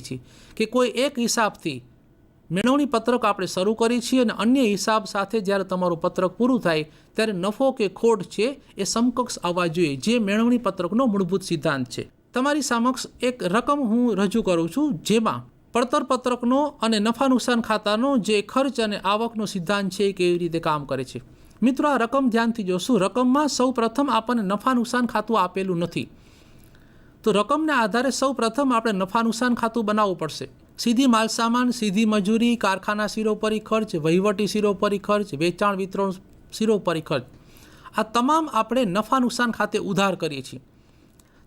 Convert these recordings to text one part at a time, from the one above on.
છીએ કે કોઈ એક હિસાબથી મેળવણી પત્રક આપણે શરૂ કરી છીએ અને અન્ય હિસાબ સાથે જ્યારે તમારું પત્રક પૂરું થાય ત્યારે નફો કે ખોટ છે એ સમકક્ષ આવવા જોઈએ, જે મેળવણી પત્રકનો મૂળભૂત સિદ્ધાંત છે. તમારી સમક્ષ એક રકમ હું રજૂ કરું છું, જેમાં પડતર પત્રકનો અને નફા નુકસાન ખાતાનો જે ખર્ચ અને આવકનો સિદ્ધાંત છે એ કેવી રીતે કામ કરે છે. મિત્રો, આ રકમ ધ્યાનથી જોશું. રકમમાં સૌ પ્રથમ આપણને નફા નુકસાન ખાતું આપેલું નથી, તો રકમને આધારે સૌ પ્રથમ આપણે નફા નુકસાન ખાતું બનાવવું પડશે. સીધી માલસામાન, સીધી મજૂરી, કારખાના શિરોપરી ખર્ચ, વહીવટી શિરોપરી ખર્ચ, વેચાણ વિતરણ શિરોપરી ખર્ચ, આ તમામ આપણે નફા નુકસાન ખાતે ઉધાર કરીએ છીએ.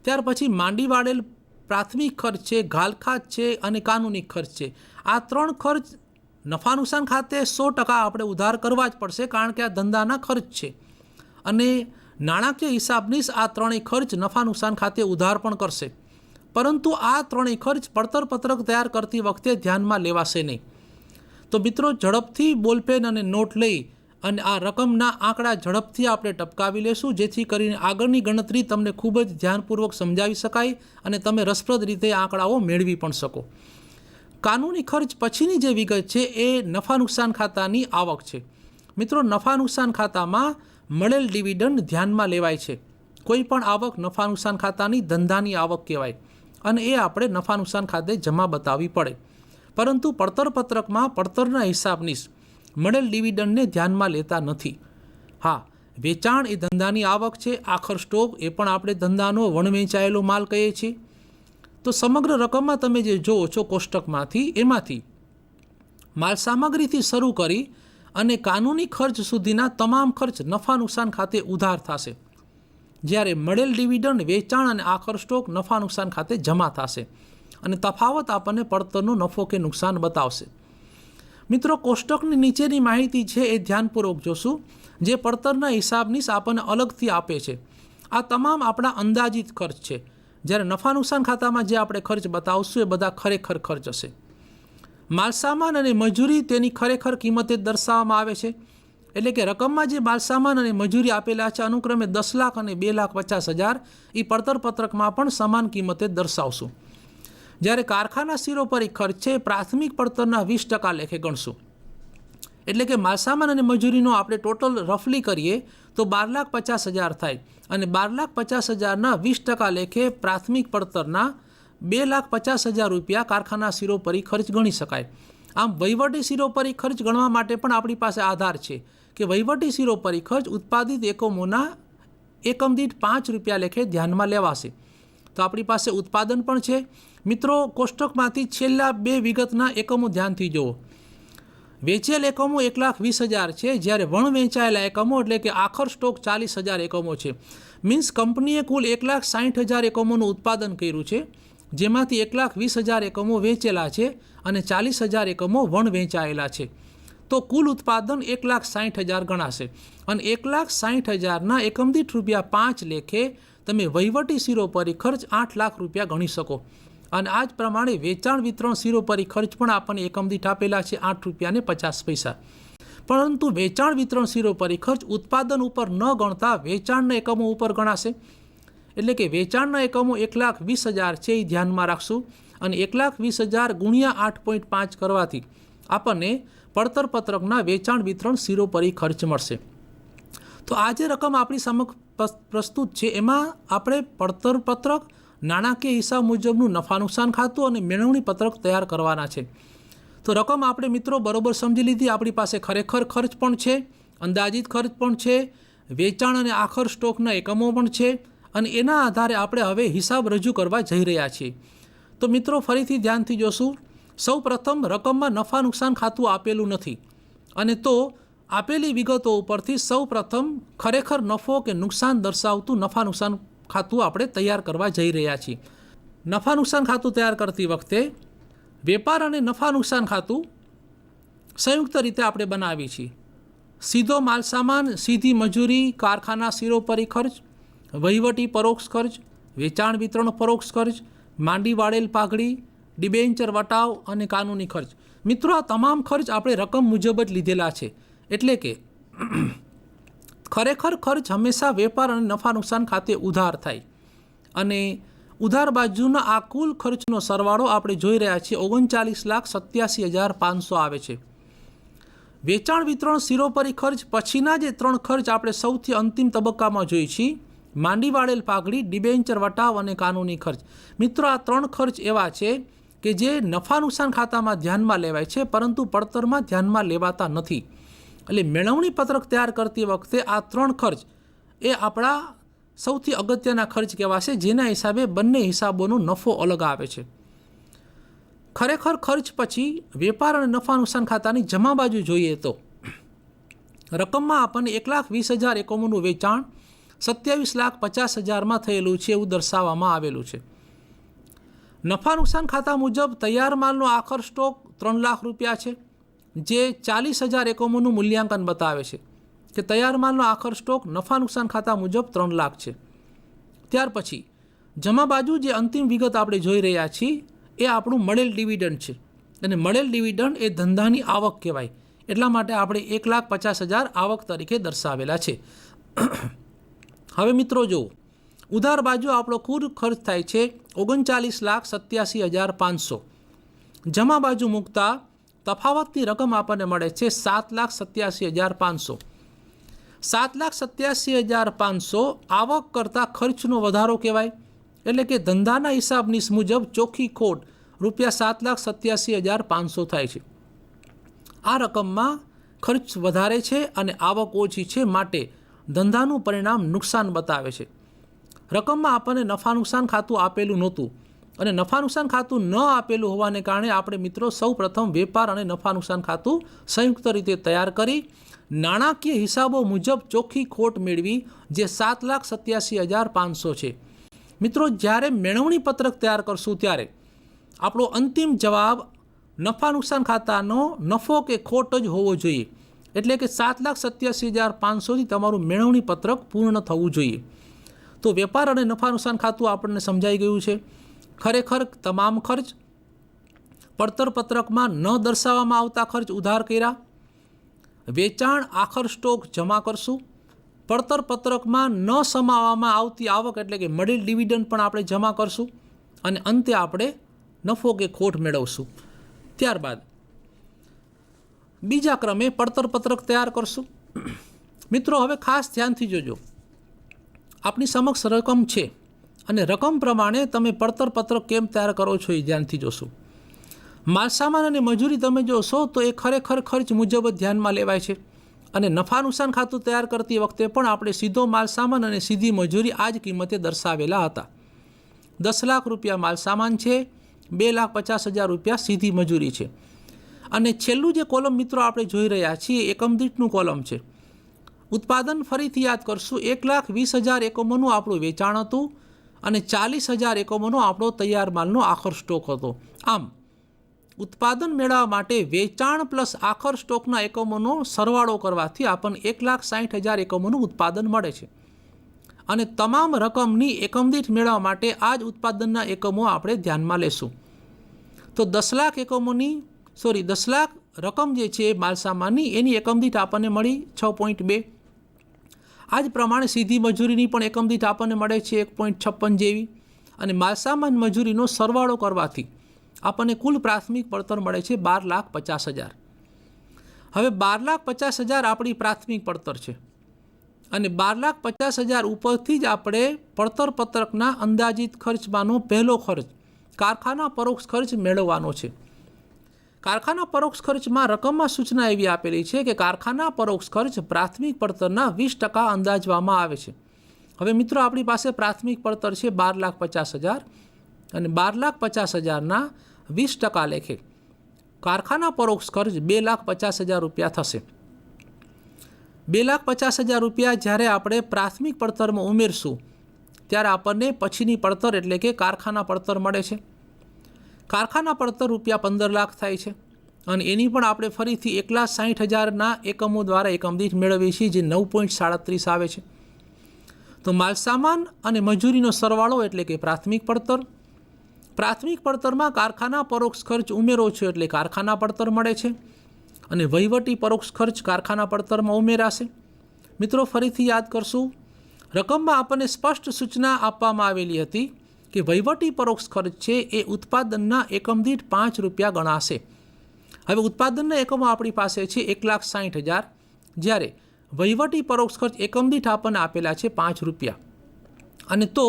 ત્યાર પછી માંડી વાળેલ પ્રાથમિક ખર્ચ છે, ઘાલખાત છે અને કાનૂની ખર્ચ છે. આ ત્રણ ખર્ચ નફા નુકસાન ખાતે 100% આપણે ઉધાર કરવા જ પડશે, કારણ કે આ ધંધાના ખર્ચ છે. અને નાણાકીય હિસાબનીશ આ ત્રણેય ખર્ચ નફા નુકસાન ખાતે ઉધાર પણ કરશે, પરંતુ આ ત્રણેય ખર્ચ પડતર પત્રક તૈયાર કરતી વખતે ધ્યાનમાં લેવાશે નહીં. તો મિત્રો, ઝડપથી બોલપેન અને નોટ લઈ અને આ રકમના આંકડા ઝડપથી આપણે ટપકાવી લેશું, જેથી કરીને આગળની ગણતરી તમને ખૂબ જ ધ્યાનપૂર્વક સમજાવી શકાય અને તમે રસપ્રદ રીતે આંકડાઓ મેળવી પણ શકો. કાનૂની ખર્ચ પછીની જે વિગત છે એ નફા નુકસાન ખાતાની આવક છે. મિત્રો, નફા નુકસાન ખાતામાં મળેલ ડિવિડન્ડ ધ્યાનમાં લેવાય છે. કોઈ પણ આવક નફા નુકસાન ખાતાની ધંધાની આવક કહેવાય અને એ આપણે નફા નુકસાન ખાતે જમા બતાવવી પડે. પરંતુ પડતર પત્રકમાં પડતરના હિસાબની મળેલ ડિવિડન્ડને ધ્યાનમાં લેતા નથી. હા, વેચાણ એ ધંધાની આવક છે. આખર સ્ટોક એ પણ આપણે ધંધાનો વણવેચાયેલો માલ કહીએ છીએ. તો સમગ્ર રકમમાં તમે જે જોવો છો કોષ્ટકમાંથી, એમાંથી માલ સામગ્રીથી શરૂ કરી અને કાનૂની ખર્ચ સુધીના તમામ ખર્ચ નફા નુકસાન ખાતે ઉધાર થશે, જ્યારે મળેલ ડિવિડન્ડ, વેચાણ અને આખર સ્ટોક નફા નુકસાન ખાતે જમા થશે અને તફાવત આપણને પડતરનો નફો કે નુકસાન બતાવશે. મિત્રો, કોષ્ટકની નીચેની માહિતી છે એ ધ્યાનપૂર્વક જોશું, જે પડતરના હિસાબનીશ આપણને અલગથી આપે છે. આ તમામ આપણા અંદાજિત ખર્ચ છે, જ્યારે નફા નુકસાન ખાતામાં જે આપણે ખર્ચ બતાવશું એ બધા ખરેખર ખર્ચ હશે. માલસામાન અને મજૂરી તેની ખરેખર કિંમતે દર્શાવવામાં આવે છે. એટલે કે રકમમાં જે માલસામાન અને મજૂરી આપેલા છે અનુક્રમે 10 લાખ અને 2,50,000 એ પડતર પત્રકમાં પણ સમાન કિંમતે દર્શાવશું. જ્યારે કારખાના શિરોપરી ખર્ચ છે પ્રાથમિક પડતરના 20% લેખે ગણશું. એટલે કે માલસામાન અને મજૂરીનો આપણે ટોટલ રફલી કરીએ તો 12,50,000 થાય અને 12,50,000ના 20% લેખે પ્રાથમિક પડતરના 2,50,000 રૂપિયા કારખાના શિરોપરી ખર્ચ ગણી શકાય. આમ વહીવટી શિરોપરી ખર્ચ ગણવા માટે પણ આપણી પાસે આધાર છે કે વહીવટી શિરોપરી ખર્ચ ઉત્પાદિત એકમોના એકમ દીઠ 5 રૂપિયા લેખે ધ્યાનમાં લેવાશે. તો આપણી પાસે ઉત્પાદન પણ છે. મિત્રો, કોષ્ટકમાંથી છેલ્લા 2 વિગતના એકમો ધ્યાનથી જુઓ. વેચેલ એકમો 1,20,000 છે, જ્યારે વણ વેચાયેલા એકમો એટલે કે આખર સ્ટોક 40,000 એકમો છે. મીન્સ કંપનીએ કુલ 1,60,000 એકમોનું ઉત્પાદન કર્યું છે, જેમાંથી 1,20,000 એકમો વેચેલા છે અને 40,000 એકમો વણ વેચાયેલા છે. તો કુલ ઉત્પાદન 1,60,000 ગણાશે અને 1,60,000ના એકમ દીઠ રૂપિયા 5 લેખે તમે વહીવટી શિરોપરી ખર્ચ 8 લાખ રૂપિયા ગણી શકો. અને આ જ પ્રમાણે વેચાણ વિતરણ શિરોપરી ખર્ચ પણ આપણને એકમ દીઠ આપેલા છે 8 રૂપિયા ને 50 પૈસા. પરંતુ વેચાણ વિતરણ શિરોપરી ખર્ચ ઉત્પાદન ઉપર ન ગણતા વેચાણના એકમો ઉપર ગણાશે. એટલે કે વેચાણના એકમો 1,20,000 છે એ ધ્યાનમાં રાખશું અને 1,20,000 ગુણ્યા 8.5 કરવાથી આપણને પડતર પત્રકના વેચાણ વિતરણ શિરોપરી ખર્ચ મળશે. તો આ જે રકમ આપણી સમક્ષ પ્રસ્તુત છે એમાં આપણે પડતર પત્રક, નાણાકીય હિસાબ મુજબનું નફા નુકસાન ખાતું અને મેળવણી પત્રક તૈયાર કરવાના છે. તો રકમ આપણે મિત્રો બરોબર સમજી લીધી. આપણી પાસે ખરેખર ખર્ચ પણ છે, અંદાજિત ખર્ચ પણ છે, વેચાણ અને આખર સ્ટોકના એકમો પણ છે અને એના આધારે આપણે હવે હિસાબ રજૂ કરવા જઈ રહ્યા છીએ. તો મિત્રો, ફરીથી ધ્યાનથી જોશું. સૌ પ્રથમ રકમમાં નફા નુકસાન ખાતું આપેલું નથી અને તો આપેલી વિગતો ઉપરથી સૌ પ્રથમ ખરેખર નફો કે નુકસાન દર્શાવતું નફા નુકસાન ખાતું આપણે તૈયાર કરવા જઈ રહ્યા છીએ. નફા નુકસાન ખાતું તૈયાર કરતી વખતે વેપાર અને નફા નુકસાન ખાતું સંયુક્ત રીતે આપણે બનાવીએ છીએ. સીધો માલસામાન, સીધી મજૂરી, કારખાના શિરોપરી ખર્ચ, વહીવટી પરોક્ષ ખર્ચ, વેચાણ વિતરણ પરોક્ષ ખર્ચ, માંડી વાળેલ પાઘડી, ડિબેન્ચર વટાવ અને કાનૂની ખર્ચ. મિત્રો, આ તમામ ખર્ચ આપણે રકમ મુજબ જ લીધેલા છે. એટલે કે ખરેખર ખર્ચ હંમેશા વેપાર અને નફા નુકસાન ખાતે ઉધાર થાય અને ઉધાર બાજુના આ કુલ ખર્ચનો સરવાળો આપણે જોઈ રહ્યા છીએ 39,87,500 આવે છે. વેચાણ વિતરણ શિરોપરી ખર્ચ પછીના જે 3 ખર્ચ આપણે સૌથી અંતિમ તબક્કામાં જોઈએ છીએ, માંડી વાળેલ પાઘડી, ડિબેન્ચર વટાવ અને કાનૂની ખર્ચ. મિત્રો, આ 3 ખર્ચ એવા છે કે જે નફા નુકસાન ખાતામાં ધ્યાનમાં લેવાય છે, પરંતુ પડતરમાં ધ્યાનમાં લેવાતા નથી. એટલે મેળવણી પત્રક તૈયાર કરતી વખતે આ 3 ખર્ચ એ આપણા સૌથી અગત્યના ખર્ચ કહેવાશે, જેના હિસાબે બંને હિસાબોનો નફો અલગ આવે છે. ખરેખર ખર્ચ પછી વેપાર અને નફા નુકસાન ખાતાની જમા બાજુ જોઈએ તો રકમમાં આપણને 1,20,000 એકમોનું વેચાણ 27,50,000માં થયેલું છે એવું દર્શાવવામાં આવેલું છે. નફા નુકસાન ખાતા મુજબ તૈયાર માલનો આખર સ્ટોક 3 લાખ રૂપિયા છે, જે 40,000 એકમોનું મૂલ્યાંકન બતાવે છે કે તૈયાર માલનો આખર સ્ટોક નફા નુકસાન ખાતા મુજબ 3 લાખ છે. ત્યાર પછી જમા બાજુ જે અંતિમ વિગત આપણે જોઈ રહ્યા છીએ એ આપણું મળેલ ડિવિડન્ડ છે, અને મળેલ ડિવિડન્ડ એ ધંધાની આવક કહેવાય. એટલા માટે આપણે 1,50,000 આવક તરીકે દર્શાવેલા છે. હવે મિત્રો જુઓ, ઉધાર બાજુ આપણો કુલ ખર્ચ થાય છે 39,87,500. જમા બાજુ મૂકતા તફાવતની રકમ આપણને મળે છે 7,87,500. 7,87,500 આવક કરતાં ખર્ચનો વધારો કહેવાય. એટલે કે ધંધાના હિસાબ નીસ મુજબ ચોખ્ખી ખોટ ₹87,87,500 થાય છે. આ રકમમાં ખર્ચ વધારે છે અને આવક ઓછી છે, માટે ધંધાનું પરિણામ નુકસાન બતાવે છે. રકમમાં આપણને નફા નુકસાન ખાતું આપેલું નહોતું, અને નફા નુકસાન ખાતું ન આપેલું હોવાને કારણે આપણે મિત્રો સૌ પ્રથમ વેપાર અને નફા નુકસાન ખાતું સંયુક્ત રીતે તૈયાર કરી નાણાકીય હિસાબો મુજબ ચોખ્ખી ખોટ મેળવી, જે 7,87,500 છે. મિત્રો, જ્યારે મેળવણી પત્રક તૈયાર કરશું ત્યારે આપણો અંતિમ જવાબ નફા નુકસાન ખાતાનો નફો કે ખોટ જ હોવો જોઈએ. એટલે કે 7,87,500થી તમારું મેળવણી પત્રક પૂર્ણ થવું જોઈએ. તો વેપાર અને નફા નુકસાન ખાતું આપણને સમજાઈ ગયું છે. ખરેખર તમામ ખર્ચ, પડતર પત્રકમાં ન દર્શાવવામાં આવતા ખર્ચ ઉધાર કર્યા, વેચાણ આખર સ્ટોક જમા કરશું, પડતર પત્રકમાં ન સમાવવામાં આવતી આવક એટલે કે મળેલ ડિવિડન્ડ પણ આપણે જમા કરશું, અને અંતે આપણે નફો કે ખોટ મેળવશું. ત્યારબાદ બીજા ક્રમે પડતર પત્રક તૈયાર કરશું. મિત્રો, હવે ખાસ ધ્યાનથી જોજો, આપણી સમક્ષ રકમ છે અને રકમ પ્રમાણે તમે પડતર પત્રક કેમ તૈયાર કરો છો એ ધ્યાનથી જોશો. માલસામાન અને મજૂરી તમે જોશો તો એ ખરેખર ખર્ચ મુજબ જ ધ્યાનમાં લેવાય છે, અને નફા નુકસાન ખાતું તૈયાર કરતી વખતે પણ આપણે સીધો માલસામાન અને સીધી મજૂરી આ જ કિંમતે દર્શાવેલા હતા. 10 લાખ રૂપિયા માલસામાન છે, 2,50,000 રૂપિયા સીધી મજૂરી છે. અને છેલ્લું જે કોલમ મિત્રો આપણે જોઈ રહ્યા છીએ એકમ દીઠનું કોલમ છે. ઉત્પાદન ફરીથી યાદ કરશું, 1,20,000 એકમોનું આપણું વેચાણ હતું અને 40,000 એકમોનો આપણો તૈયાર માલનો આખર સ્ટોક હતો. આમ ઉત્પાદન મેળવવા માટે વેચાણ પ્લસ આખર સ્ટોકના એકમોનો સરવાળો કરવાથી આપણને 1,60,000 એકમોનું ઉત્પાદન મળે છે. અને તમામ રકમની એકમ દીઠ મેળવવા માટે આ જ ઉત્પાદનના એકમો આપણે ધ્યાનમાં લેશું. તો 10 લાખ રકમ જે છે માલસામાનની, એની એકમ દીઠ આપણને મળી 6.2. આ જ પ્રમાણે સીધી મજૂરીની પણ એકમ દીઠ આપણને મળે છે 1.56 જેવી, અને માલસામાન મજૂરીનો સરવાળો કરવાથી આપણને કુલ પ્રાથમિક પડતર મળે છે 12,50,000. હવે 12,50,000 આપણી પ્રાથમિક પડતર છે, અને 12,50,000 ઉપરથી જ આપણે પડતર પત્રકના અંદાજિત ખર્ચમાંનો પહેલો ખર્ચ કારખાના પરોક્ષ ખર્ચ મેળવવાનો છે. કારખાના પરોક્ષ ખર્ચમાં રકમમાં સૂચના એવી આપેલી છે કે કારખાના પરોક્ષ ખર્ચ પ્રાથમિક પડતરના 20% અંદાજવામાં આવે છે. હવે મિત્રો, આપણી પાસે પ્રાથમિક પડતર છે 12,50,000, અને 12,50,000ના 20% લેખે કારખાના પરોક્ષ ખર્ચ 2,50,000 રૂપિયા થશે. 2,50,000 રૂપિયા જ્યારે આપણે પ્રાથમિક પડતરમાં ઉમેરશું ત્યારે આપણને પછીની પડતર એટલે કે કારખાના પડતર મળે છે. કારખાના પડતર રૂપિયા 15 લાખ થાય છે, અને એની પણ આપણે ફરીથી 1,60,000ના એકમો દ્વારા એકમ દીઠ મેળવીએ છીએ, જે 9.37 આવે છે. તો માલસામાન અને મજૂરીનો સરવાળો એટલે કે પ્રાથમિક પડતર. પ્રાથમિક પડતરમાં કારખાના પરોક્ષ ખર્ચ ઉમેરો છો એટલે કારખાના પડતર મળે છે, અને વહીવટી પરોક્ષ ખર્ચ કારખાના પડતરમાં ઉમેરાશે. મિત્રો, ફરીથી યાદ કરશું, રકમમાં આપણને સ્પષ્ટ સૂચના આપવામાં આવેલી હતી કે વહીવટી પરોક્ષ ખર્ચ છે એ ઉત્પાદનના એકમ દીઠ 5 રૂપિયા ગણાશે. હવે ઉત્પાદનના એકમો આપણી પાસે છે 1,60,000, જ્યારે વહીવટી પરોક્ષ ખર્ચ એકમ દીઠ આપણને આપેલા છે 5 રૂપિયા. અને તો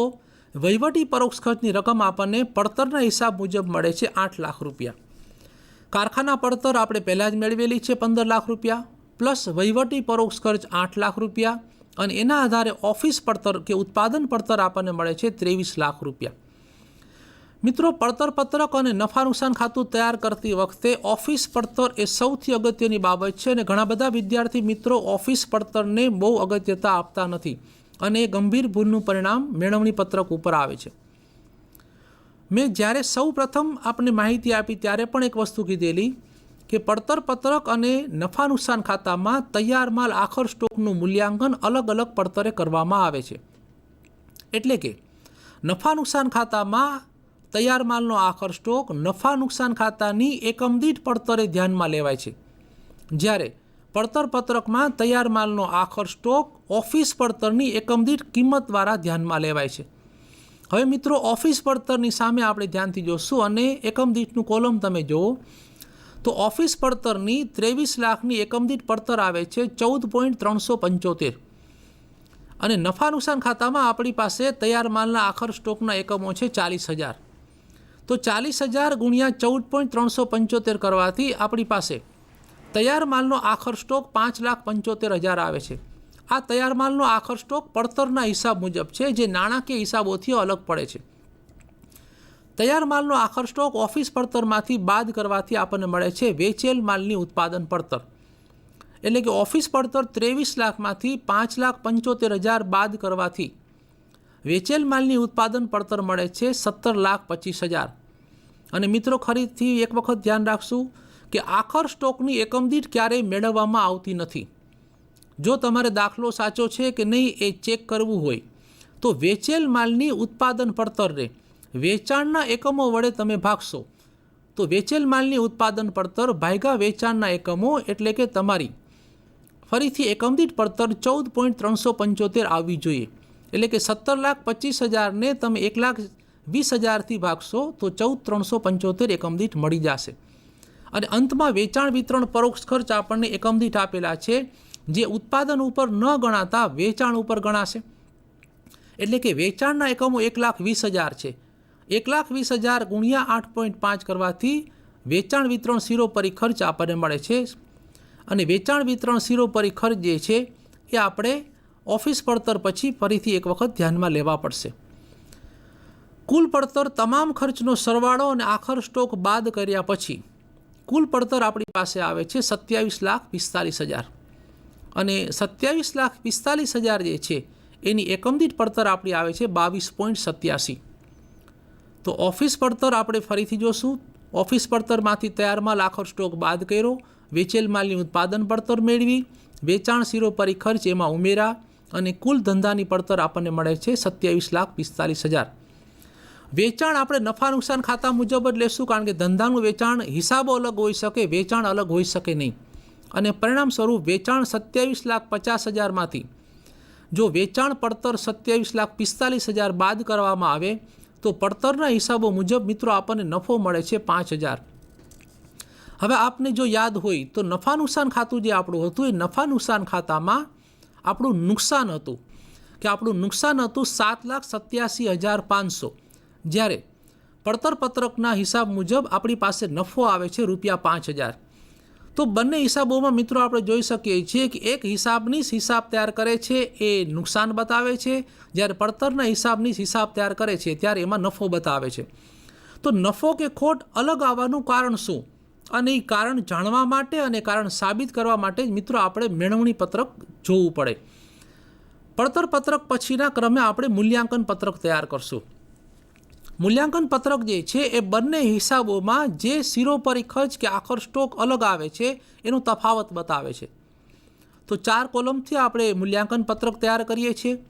વહીવટી પરોક્ષ ખર્ચની રકમ આપણને પડતરના હિસાબ મુજબ મળે છે 8 લાખ રૂપિયા. કારખાના પડતર આપણે પહેલાં જ મેળવેલી છે 15 લાખ રૂપિયા, પ્લસ વહીવટી પરોક્ષ ખર્ચ 8 લાખ રૂપિયા, અને એના આધારે ઓફિસ પડતર કે ઉત્પાદન પડતર આપણને મળે છે 23 લાખ રૂપિયા. મિત્રો, પડતર પત્રક અને નફા નુકસાન ખાતું તૈયાર કરતી વખતે ઓફિસ પડતર એ સૌથી અગત્યની બાબત છે, અને ઘણા બધા વિદ્યાર્થી મિત્રો ઓફિસ પડતરને બહુ અગત્યતા આપતા નથી, અને એ ગંભીર ભૂલનું પરિણામ મેળવણી પત્રક ઉપર આવે છે. મેં જ્યારે સૌ પ્રથમ આપને માહિતી આપી ત્યારે પણ એક વસ્તુ કીધેલી કે પડતર પત્રક અને નફા નુકસાન ખાતામાં તૈયાર માલ આખર સ્ટોકનું મૂલ્યાંકન અલગ અલગ પડતરે કરવામાં આવે છે. એટલે કે નફા નુકસાન ખાતામાં તૈયાર માલનો આખર સ્ટોક નફા નુકસાન ખાતાની એકમ દીઠ પડતરે ધ્યાનમાં લેવાય છે, જ્યારે પડતર પત્રકમાં તૈયાર માલનો આખર સ્ટોક ઓફિસ પડતરની એકમ દીઠ કિંમત દ્વારા ધ્યાનમાં લેવાય છે. હવે મિત્રો, ઓફિસ પડતરની સામે આપણે ધ્યાનથી જોશું અને એકમ દીઠનું કોલમ તમે જુઓ તો ઓફિસ પડતરની 23 લાખની એકમ દીઠ પડતર આવે છે 14.375, અને નફા નુકસાન ખાતામાં આપણી પાસે તૈયાર માલના આખર સ્ટોકના એકમો છે 40,000. તો 40,000 ગુણ્યા 14.375 કરવાથી આપણી પાસે તૈયાર માલનો આખર સ્ટોક 5,75,000 આવે છે. આ તૈયાર માલનો આખર સ્ટોક પડતરના હિસાબ મુજબ છે, જે નાણાકીય હિસાબોથી અલગ પડે છે. તૈયાર માલનો આખર સ્ટોક ઓફિસ પડતરમાંથી બાદ કરવાથી આપણને મળે છે વેચેલ માલની ઉત્પાદન પડતર. એટલે કે ઓફિસ પડતર 23 લાખમાંથી 5,75,000 બાદ કરવાથી વેચેલ માલની ઉત્પાદન પડતર મળે છે 17,25,000. અને મિત્રો, ફરીથી એક વખત ધ્યાન રાખશું કે આખર સ્ટોકની એકમ દીઠ ક્યારેય મેળવવામાં આવતી નથી. જો તમારે દાખલો સાચો છે કે નહીં એ ચેક કરવું હોય તો વેચેલ માલની ઉત્પાદન પડતરને વેચાણના એકમો વડે તમે ભાગશો તો વેચેલ માલની ઉત્પાદન પડતર ભાગ્યા વેચાણના એકમો, એટલે કે તમારી ફરીથી એકમ દીઠ પડતર 14.375 આવવી જોઈએ. એટલે કે 17,25,000ને તમે 1,20,000થી ભાગશો તો 14,375 એકમ દીઠ મળી જશે. અને અંતમાં વેચાણ વિતરણ પરોક્ષ ખર્ચ આપણને એકમ દીઠ આપેલા છે, જે ઉત્પાદન ઉપર ન ગણાતા વેચાણ ઉપર ગણાશે. એટલે કે વેચાણના એકમો 1,20,000 છે. 1,20,000 ગુણ્યા 8.5 કરવાથી વેચાણ વિતરણ સિરોપરી ખર્ચ આપણને મળે છે. અને વેચાણ વિતરણ સિરોપરી ખર્ચ જે છે એ આપણે ઓફિસ પડતર પછી ફરીથી એક વખત ધ્યાનમાં લેવા પડશે. કુલ પડતર તમામ ખર્ચનો સરવાળો અને આખર સ્ટોક બાદ કર્યા પછી કુલ પડતર આપણી પાસે આવે છે 27,45,000. અને 27,45,000 જે છે એની એકમ દીઠ પડતર આપણી આવે છે 22.87. તો ઓફિસ પડતર આપણે ફરીથી જોશું. ઓફિસ પડતરમાંથી તૈયાર માલ આખર સ્ટોક બાદ કર્યો, વેચેલ માલની ઉત્પાદન પડતર મેળવી, વેચાણ સિરોપરી ખર્ચ એમાં ઉમેરા, અને કુલ ધંધાની પડતર આપણને મળે છે 27,45,000. વેચાણ આપણે નફા નુકસાન ખાતા મુજબ જ લેશું, કારણ કે ધંધાનું વેચાણ હિસાબો અલગ હોઈ શકે, વેચાણ અલગ હોઈ શકે નહીં. અને પરિણામ સ્વરૂપ વેચાણ 27,50,000માંથી જો વેચાણ પડતર 27,45,000 બાદ કરવામાં આવે તો પડતરના હિસાબો મુજબ મિત્રો આપણને નફો મળે છે 5,000. હવે આપને જો યાદ હોય તો નફા નુકસાન ખાતું જે આપણું હતું એ નફા નુકસાન ખાતામાં આપણું નુકસાન હતું 7,87,500, જ્યારે પડતર પત્રકના હિસાબ મુજબ આપણી પાસે નફો આવે છે ₹5,000. તો બંને હિસાબોમાં મિત્રો આપણે જોઈ શકીએ છીએ કે એક હિસાબની હિસાબ તૈયાર કરે છે એ નુકસાન બતાવે છે, જ્યારે પડતરના હિસાબની હિસાબ તૈયાર કરે છે ત્યારે એમાં નફો બતાવે છે. તો નફો કે ખોટ અલગ આવવાનું કારણ શું, અને એ કારણ જાણવા માટે અને કારણ સાબિત કરવા માટે જ મિત્રો આપણે મેળવણી પત્રક જોવું પડે. પડતર પત્રક પછીના ક્રમે આપણે મૂલ્યાંકન પત્રક તૈયાર કરશું. મૂલ્યાંકન પત્રક જે છે એ બંને હિસાબોમાં જે સિરોપરી ખર્ચ કે આખર સ્ટોક અલગ આવે છે એનો તફાવત બતાવે છે. તો 4 કોલમથી આપણે મૂલ્યાંકન પત્રક તૈયાર કરીએ છીએ,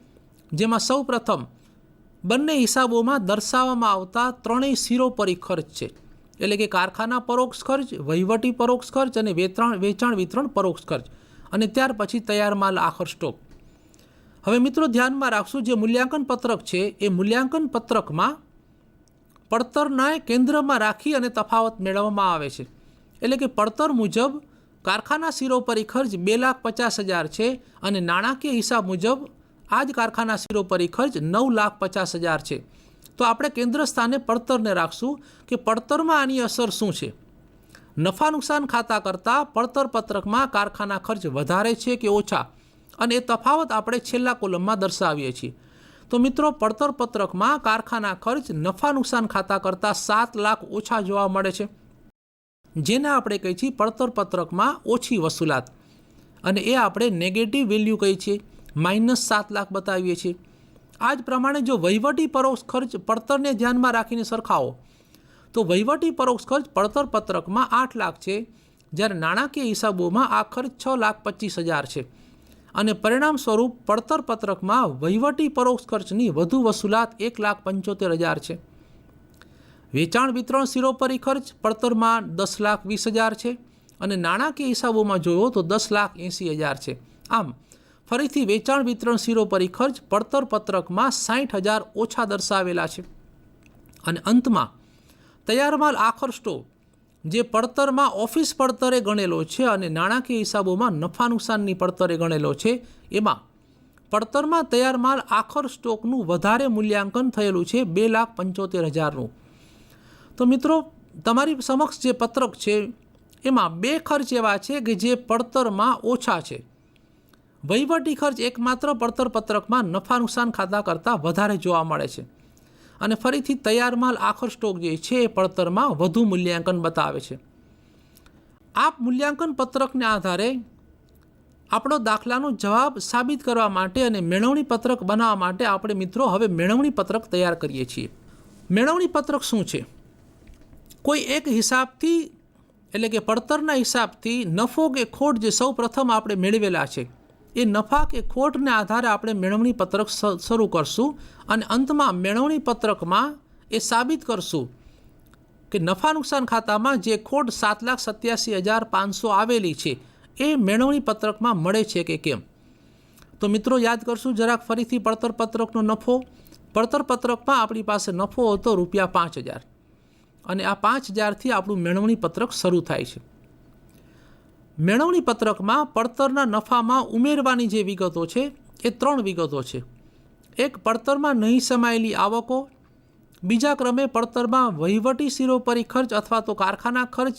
જેમાં સૌ પ્રથમ બંને હિસાબોમાં દર્શાવવામાં આવતા ત્રણેય સિરોપરી ખર્ચ છે. એટલે કે કારખાના પરોક્ષ ખર્ચ, વહીવટી પરોક્ષ ખર્ચ અને વેચાણ વિતરણ પરોક્ષ ખર્ચ, અને ત્યાર પછી તૈયાર માલ આખર સ્ટોક. હવે મિત્રો ધ્યાનમાં રાખશું, જે મૂલ્યાંકન પત્રક છે એ મૂલ્યાંકન પત્રકમાં પડતરને કેન્દ્રમાં રાખી અને તફાવત મેળવવામાં આવે છે। એટલે કે પડતર મુજબ કારખાના શિરોપરી ખર્ચ 2,50,000 છે અને નાણાકીય હિસાબ મુજબ આ જ કારખાના શિરોપરી ખર્ચ 9,50,000 છે। તો આપણે કેન્દ્ર સ્થાને પડતરને રાખશું કે પડતરમાં આની અસર શું છે। નફા નુકસાન ખાતા કરતાં પડતર પત્રકમાં કારખાના ખર્ચ વધારે છે કે ઓછા, અને એ તફાવત આપણે છેલ્લા કોલમમાં દર્શાવીએ છીએ। તો મિત્રો, પડતર પત્રકમાં કારખાના ખર્ચ નફા નુકસાન ખાતા કરતાં 7 લાખ ઓછા જોવા મળે છે, જેને આપણે કહીએ છીએ પડતર પત્રકમાં ઓછી વસૂલાત, અને એ આપણે નેગેટિવ વેલ્યુ કહીએ છીએ, -7 લાખ બતાવીએ છીએ। આ જ પ્રમાણે જો વહીવટી પરોક્ષ ખર્ચ પડતરને ધ્યાનમાં રાખીને સરખાવો તો વહીવટી પરોક્ષ ખર્ચ પડતર પત્રકમાં 8 લાખ છે, જ્યારે નાણાકીય હિસાબોમાં આ ખર્ચ 6,25,000 છે, અને પરિણામ સ્વરૂપ પડતર પત્રકમાં વહીવટી પરોક્ષ ખર્ચની વધુ વસૂલાત 1,75,000 છે। વેચાણ વિતરણ શિરોપરી ખર્ચ પડતરમાં 10,20,000 છે, અને નાણાકીય હિસાબોમાં જોયો તો 10,80,000 છે। આમ ફરીથી વેચાણ વિતરણ શિરોપરી ખર્ચ પડતર પત્રકમાં 60,000 ઓછા દર્શાવેલા છે। અને અંતમાં તૈયાર માલ આખર સ્ટોક જે પડતરમાં ઓફિસ પડતરે ગણેલો છે અને નાણાકીય હિસાબોમાં નફા નુકસાનની પડતરે ગણેલો છે, એમાં પડતરમાં તૈયાર માલ આખર સ્ટોકનું વધારે મૂલ્યાંકન થયેલું છે 2,75,000નું। તો મિત્રો, તમારી સમક્ષ જે પત્રક છે એમાં બે ખર્ચ એવા છે કે જે પડતરમાં ઓછા છે। વહીવટી ખર્ચ એકમાત્ર પડતર પત્રકમાં નફા નુકસાન ખાતા કરતાં વધારે જોવા મળે છે, અને ફરીથી તૈયાર માલ આખર સ્ટોક જે છે એ પડતરમાં વધુ મૂલ્યાંકન બતાવે છે। આ મૂલ્યાંકન પત્રકને આધારે આપણો દાખલાનો જવાબ સાબિત કરવા માટે અને મેળવણી પત્રક બનાવવા માટે આપણે મિત્રો હવે મેળવણી પત્રક તૈયાર કરીએ છીએ। મેળવણી પત્રક શું છે? કોઈ એક હિસાબથી, એટલે કે પડતરના હિસાબથી નફો કે ખોટ જે સૌ પ્રથમ આપણે મેળવેલા છે એ નફા કે ખોટને આધારે આપણે મેળવણી પત્રક શરૂ કરશું, અને અંતમાં મેળવણી પત્રકમાં એ સાબિત કરશું કે નફા નુકસાન ખાતામાં જે ખોટ 7,87,500 આવેલી છે એ મેળવણી પત્રકમાં મળે છે કે કેમ। તો મિત્રો, યાદ કરશું જરાક ફરીથી પડતર પત્રકનો નફો। પડતર પત્રકમાં આપણી પાસે નફો હતો ₹5,000, અને આ 5,000થી આપણું મેળવણી પત્રક શરૂ થાય છે। મેળવણી પત્રકમાં પડતરના નફામાં ઉમેરવાની જે વિગતો છે એ 3 વિગતો છે। એક, પડતરમાં નહીં સમાયેલી આવકો, બીજા ક્રમે પડતરમાં વહીવટી શિરોપરી ખર્ચ અથવા તો કારખાના ખર્ચ